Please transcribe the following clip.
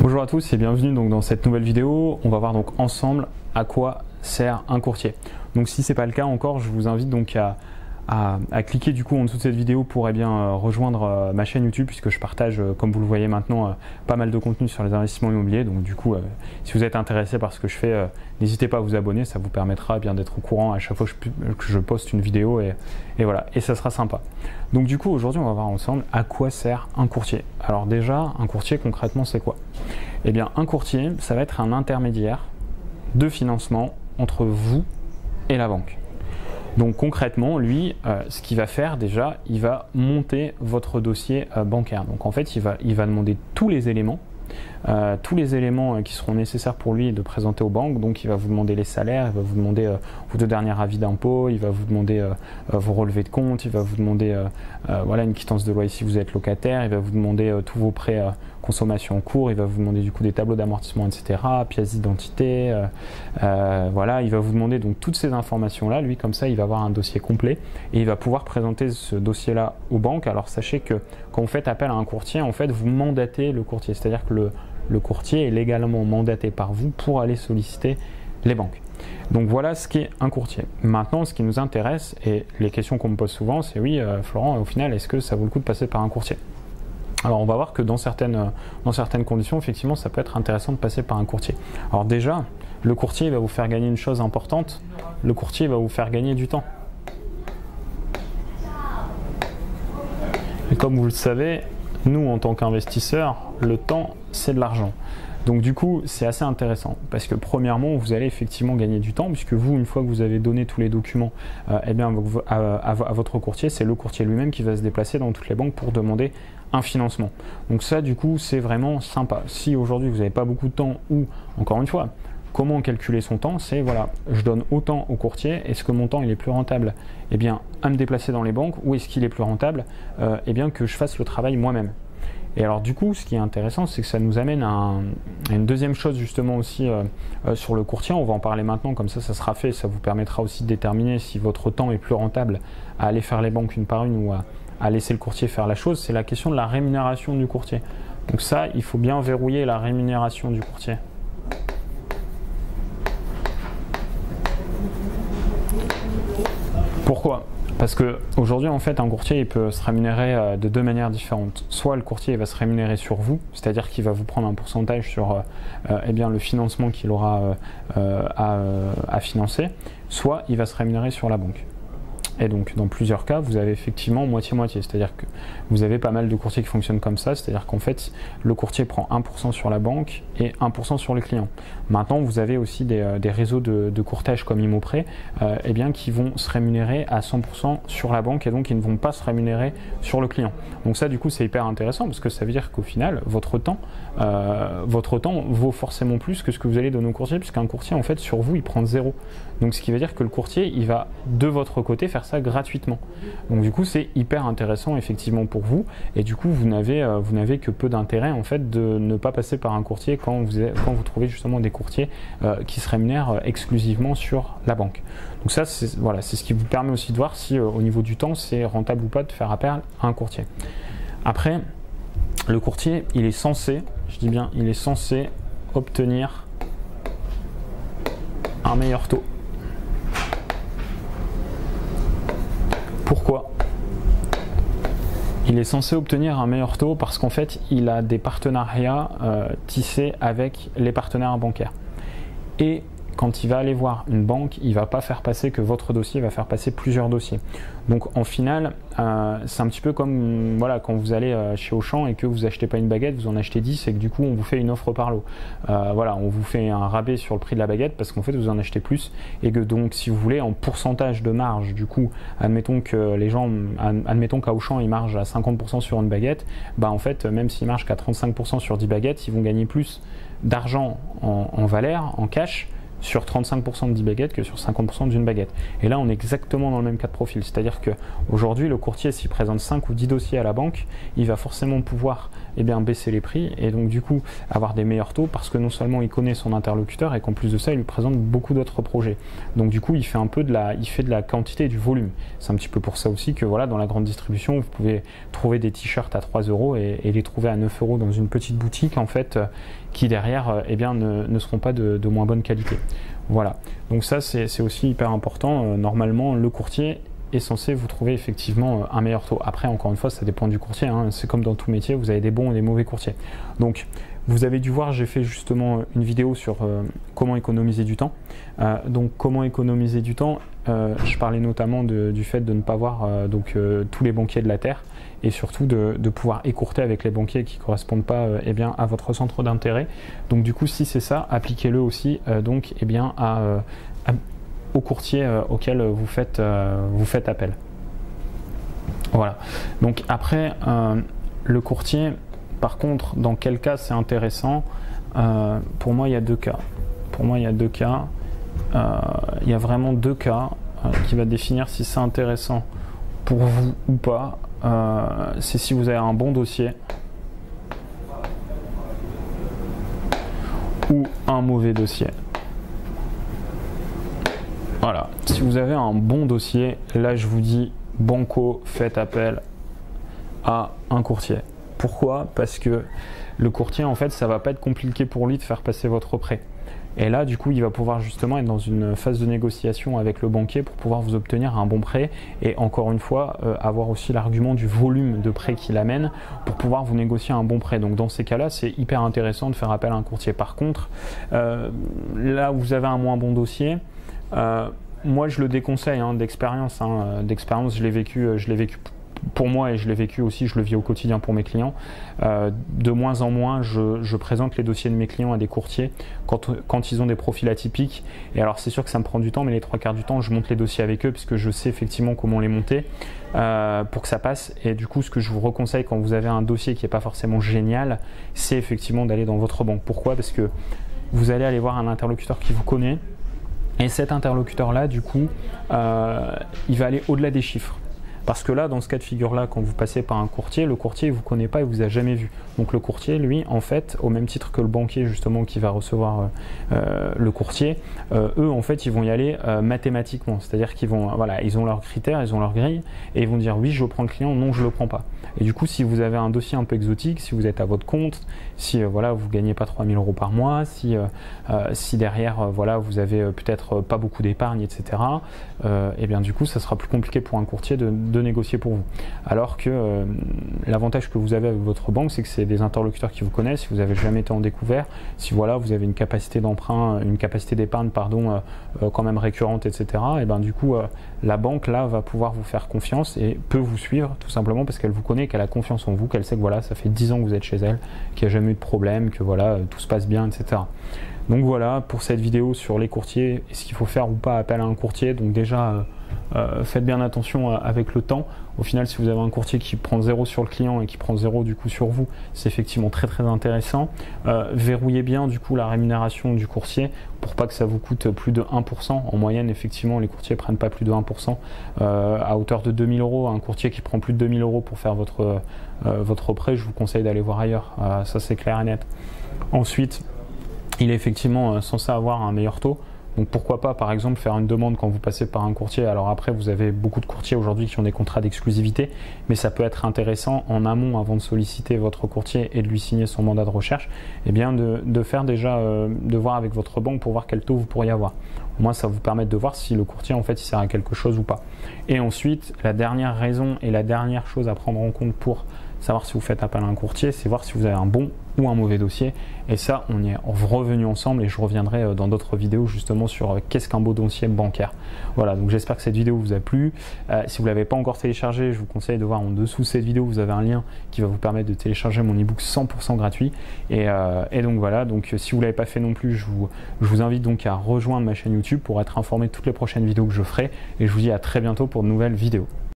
Bonjour à tous et bienvenue donc dans cette nouvelle vidéo. On va voir donc ensemble à quoi sert un courtier. Donc si ce n'est pas le cas encore, je vous invite donc à cliquer du coup en dessous de cette vidéo pour rejoindre ma chaîne YouTube, puisque je partage, comme vous le voyez maintenant, pas mal de contenu sur les investissements immobiliers. Donc du coup, si vous êtes intéressé par ce que je fais, n'hésitez pas à vous abonner, ça vous permettra bien d'être au courant à chaque fois que je poste une vidéo et voilà, et ça sera sympa. Donc du coup, aujourd'hui, on va voir ensemble à quoi sert un courtier. Alors déjà, un courtier concrètement, c'est quoi? Eh bien, un courtier, ça va être un intermédiaire de financement entre vous et la banque. Donc concrètement, lui, ce qu'il va faire déjà, il va monter votre dossier bancaire. Donc en fait, il va demander tous les éléments qui seront nécessaires pour lui de présenter aux banques. Donc il va vous demander les salaires, il va vous demander vos 2 derniers avis d'impôt, il va vous demander vos relevés de compte, il va vous demander voilà, une quittance de loyer si vous êtes locataire, il va vous demander tous vos prêts consommation en cours, il va vous demander du coup des tableaux d'amortissement, etc., pièces d'identité, voilà, il va vous demander donc toutes ces informations là. Lui, comme ça, il va avoir un dossier complet et il va pouvoir présenter ce dossier là aux banques. Alors sachez que quand vous faites appel à un courtier, en fait vous mandatez le courtier, c'est-à-dire que le courtier est légalement mandaté par vous pour aller solliciter les banques. Donc voilà ce qu'est un courtier. Maintenant, ce qui nous intéresse et les questions qu'on me pose souvent, c'est oui, Florent, au final, est-ce que ça vaut le coup de passer par un courtier? Alors on va voir que dans certaines conditions, effectivement, ça peut être intéressant de passer par un courtier. Alors déjà, le courtier va vous faire gagner une chose importante, le courtier va vous faire gagner du temps. Et comme vous le savez, nous en tant qu'investisseurs, le temps c'est de l'argent. Donc du coup, c'est assez intéressant parce que premièrement, vous allez effectivement gagner du temps, puisque vous, une fois que vous avez donné tous les documents eh bien, à votre courtier, c'est le courtier lui-même qui va se déplacer dans toutes les banques pour demander un financement. Donc ça, du coup, c'est vraiment sympa. Si aujourd'hui, vous n'avez pas beaucoup de temps ou, encore une fois, comment calculer son temps? C'est voilà, je donne autant au courtier, est-ce que mon temps il est plus rentable eh bien, à me déplacer dans les banques, ou est-ce qu'il est plus rentable eh bien, que je fasse le travail moi-même? Et alors du coup, ce qui est intéressant, c'est que ça nous amène à une deuxième chose justement aussi sur le courtier. On va en parler maintenant, comme ça sera fait. Ça vous permettra aussi de déterminer si votre temps est plus rentable à aller faire les banques une par une ou à laisser le courtier faire la chose. C'est la question de la rémunération du courtier. Donc ça, il faut bien verrouiller la rémunération du courtier. Pourquoi ? Parce qu'aujourd'hui, en fait, un courtier il peut se rémunérer de 2 manières différentes. Soit le courtier va se rémunérer sur vous, c'est-à-dire qu'il va vous prendre un pourcentage sur eh bien, le financement qu'il aura à financer, soit il va se rémunérer sur la banque. Et donc, dans plusieurs cas, vous avez effectivement moitié-moitié. C'est-à-dire que vous avez pas mal de courtiers qui fonctionnent comme ça. C'est-à-dire qu'en fait, le courtier prend 1% sur la banque et 1% sur le client. Maintenant, vous avez aussi des réseaux de courtage comme ImoPrêt eh bien, qui vont se rémunérer à 100% sur la banque et donc ils ne vont pas se rémunérer sur le client. Donc ça, du coup, c'est hyper intéressant parce que ça veut dire qu'au final, votre temps vaut forcément plus que ce que vous allez donner au courtier, puisqu'un courtier, en fait, sur vous, il prend 0. Donc ce qui veut dire que le courtier, il va de votre côté faire ça gratuitement. Donc du coup, c'est hyper intéressant effectivement pour vous, et du coup, vous n'avez que peu d'intérêt en fait de ne pas passer par un courtier quand vous trouvez justement des courtiers qui se rémunèrent exclusivement sur la banque. Donc ça, c'est ce qui vous permet aussi de voir si au niveau du temps, c'est rentable ou pas de faire appel à un courtier. Après, le courtier, il est censé, je dis bien, il est censé obtenir un meilleur taux. Pourquoi? Il est censé obtenir un meilleur taux parce qu'en fait, il a des partenariats tissés avec les partenaires bancaires. Et quand il va aller voir une banque, il ne va pas faire passer que votre dossier, il va faire passer plusieurs dossiers. Donc en final, c'est un petit peu comme voilà, quand vous allez chez Auchan et que vous achetez pas une baguette, vous en achetez 10 et que du coup on vous fait une offre par lot. Voilà, on vous fait un rabais sur le prix de la baguette parce qu'en fait vous en achetez plus et que donc si vous voulez en pourcentage de marge, du coup admettons qu'à Auchan ils margent à 50% sur une baguette, bah en fait même s'ils margent qu'à 35% sur 10 baguettes, ils vont gagner plus d'argent en valeur, en cash, sur 35% de 10 baguettes que sur 50% d'une baguette. Et là, on est exactement dans le même cas de profil. C'est-à-dire qu'aujourd'hui, le courtier, s'il présente 5 ou 10 dossiers à la banque, il va forcément pouvoir eh bien, baisser les prix et donc du coup avoir des meilleurs taux parce que non seulement il connaît son interlocuteur et qu'en plus de ça il lui présente beaucoup d'autres projets. Donc du coup il fait un peu de la quantité et du volume. C'est un petit peu pour ça aussi que voilà, dans la grande distribution vous pouvez trouver des t-shirts à 3 € et les trouver à 9 € dans une petite boutique en fait qui derrière eh bien, ne seront pas de moins bonne qualité. Voilà, donc ça c'est aussi hyper important. Normalement le courtier est censé vous trouver effectivement un meilleur taux. Après, encore une fois, ça dépend du courtier, hein. C'est comme dans tout métier, vous avez des bons et des mauvais courtiers. Donc, vous avez dû voir, j'ai fait justement une vidéo sur comment économiser du temps. Donc, comment économiser du temps, je parlais notamment du fait de ne pas voir tous les banquiers de la Terre et surtout de pouvoir écourter avec les banquiers qui ne correspondent pas eh bien, à votre centre d'intérêt. Donc, du coup, si c'est ça, appliquez-le aussi donc, eh bien, au courtier auquel vous faites appel. Voilà. Donc après, le courtier, par contre, dans quel cas c'est intéressant? Pour moi, il y a deux cas. Il y a vraiment deux cas qui va définir si c'est intéressant pour vous ou pas. C'est si vous avez un bon dossier ou un mauvais dossier. Voilà, si vous avez un bon dossier, là je vous dis banco, faites appel à un courtier. Pourquoi? Parce que le courtier, en fait, ça va pas être compliqué pour lui de faire passer votre prêt. Et là, du coup, il va pouvoir justement être dans une phase de négociation avec le banquier pour pouvoir vous obtenir un bon prêt et encore une fois, avoir aussi l'argument du volume de prêt qu'il amène pour pouvoir vous négocier un bon prêt. Donc dans ces cas-là, c'est hyper intéressant de faire appel à un courtier. Par contre, là où vous avez un moins bon dossier, moi je le déconseille d'expérience. D'expérience, je l'ai vécu pour moi et je l'ai vécu aussi, je le vis au quotidien pour mes clients. De moins en moins, je présente les dossiers de mes clients à des courtiers quand ils ont des profils atypiques. Et alors c'est sûr que ça me prend du temps, mais les 3/4 du temps, je monte les dossiers avec eux puisque je sais effectivement comment les monter pour que ça passe. Et du coup, ce que je vous reconseille quand vous avez un dossier qui n'est pas forcément génial, c'est effectivement d'aller dans votre banque. Pourquoi? Parce que vous allez aller voir un interlocuteur qui vous connaît. Et cet interlocuteur-là, du coup, il va aller au-delà des chiffres. Parce que là, dans ce cas de figure-là, quand vous passez par un courtier, le courtier ne vous connaît pas et ne vous a jamais vu. Donc le courtier, lui, en fait, au même titre que le banquier, justement, qui va recevoir le courtier, eux, en fait, ils vont y aller mathématiquement. C'est-à-dire qu'ils vont, voilà, ils ont leurs critères, ils ont leur grille, et ils vont dire oui, je prends le client, non, je ne le prends pas. Et du coup, si vous avez un dossier un peu exotique, si vous êtes à votre compte, si voilà, vous ne gagnez pas 3 000 € par mois, si derrière, voilà, vous avez peut-être pas beaucoup d'épargne, etc., et bien du coup, ça sera plus compliqué pour un courtier de négocier pour vous. Alors que l'avantage que vous avez avec votre banque, c'est que c'est des interlocuteurs qui vous connaissent, si vous n'avez jamais été en découvert, si voilà, vous avez une capacité d'emprunt, une capacité d'épargne, pardon, quand même récurrente, etc., et bien du coup, la banque là va pouvoir vous faire confiance et peut vous suivre tout simplement parce qu'elle vous connaît, qu'elle a confiance en vous, qu'elle sait que voilà, ça fait 10 ans que vous êtes chez elle, qu'il n'y a jamais eu de problème, que voilà, tout se passe bien, etc. Donc voilà pour cette vidéo sur les courtiers, est-ce qu'il faut faire ou pas appel à un courtier. Donc déjà, faites bien attention avec le temps. Au final, si vous avez un courtier qui prend 0 sur le client et qui prend 0 du coup sur vous, c'est effectivement très très intéressant. Verrouillez bien du coup la rémunération du courtier pour pas que ça vous coûte plus de 1%. En moyenne, effectivement, les courtiers prennent pas plus de 1%. À hauteur de 2 000 €, un courtier qui prend plus de 2 000 € pour faire votre prêt, je vous conseille d'aller voir ailleurs. Ça c'est clair et net. Ensuite, il est effectivement censé avoir un meilleur taux. Donc pourquoi pas par exemple faire une demande quand vous passez par un courtier. Alors après vous avez beaucoup de courtiers aujourd'hui qui ont des contrats d'exclusivité, mais ça peut être intéressant en amont avant de solliciter votre courtier et de lui signer son mandat de recherche, et bien de faire déjà, de voir avec votre banque pour voir quel taux vous pourriez avoir. Au moins ça va vous permettre de voir si le courtier en fait il sert à quelque chose ou pas. Et ensuite la dernière raison et la dernière chose à prendre en compte pour savoir si vous faites appel à un courtier, c'est voir si vous avez un bon ou un mauvais dossier. Et ça, on y est revenu ensemble et je reviendrai dans d'autres vidéos justement sur qu'est-ce qu'un beau dossier bancaire. Voilà, donc j'espère que cette vidéo vous a plu. Si vous ne l'avez pas encore téléchargé, je vous conseille de voir en dessous de cette vidéo, vous avez un lien qui va vous permettre de télécharger mon ebook 100% gratuit. Et donc voilà, donc si vous ne l'avez pas fait non plus, je vous invite donc à rejoindre ma chaîne YouTube pour être informé de toutes les prochaines vidéos que je ferai. Et je vous dis à très bientôt pour de nouvelles vidéos.